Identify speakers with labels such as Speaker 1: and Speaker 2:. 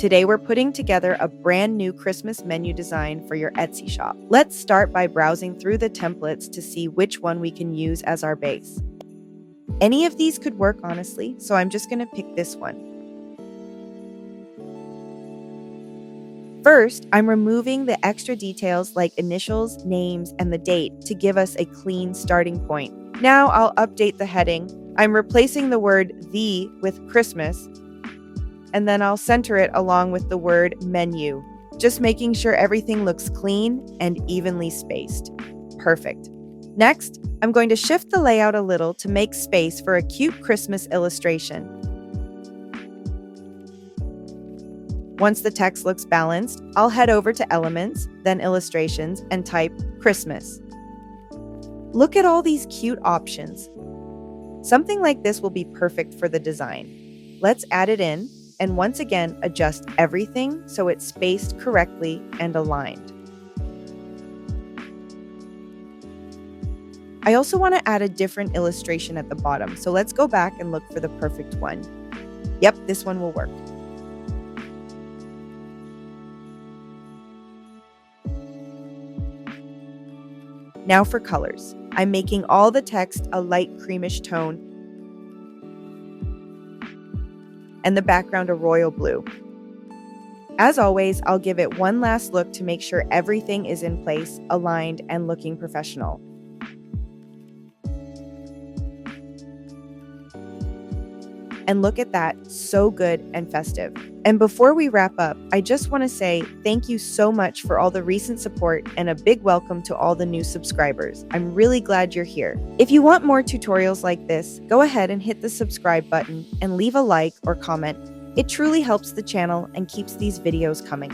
Speaker 1: Today we're putting together a brand new Christmas menu design for your Etsy shop. Let's start by browsing through the templates to see which one we can use as our base. Any of these could work, honestly, so I'm just going to pick this one. First, I'm removing the extra details like initials, names, and the date to give us a clean starting point. Now I'll update the heading. I'm replacing the word "the" with "Christmas," and then I'll center it along with the word "menu," just making sure everything looks clean and evenly spaced. Perfect. Next, I'm going to shift the layout a little to make space for a cute Christmas illustration. Once the text looks balanced, I'll head over to Elements, then Illustrations, and type Christmas. Look at all these cute options. Something like this will be perfect for the design. Let's add it in, and once again, adjust everything so it's spaced correctly and aligned. I also want to add a different illustration at the bottom, so let's go back and look for the perfect one. Yep, this one will work. Now for colors. I'm making all the text a light creamish tone and the background a royal blue. As always, I'll give it one last look to make sure everything is in place, aligned, and looking professional. And look at that, so good and festive. And before we wrap up, I just want to say thank you so much for all the recent support and a big welcome to all the new subscribers. I'm really glad you're here. If you want more tutorials like this, go ahead and hit the subscribe button and leave a like or comment. It truly helps the channel and keeps these videos coming.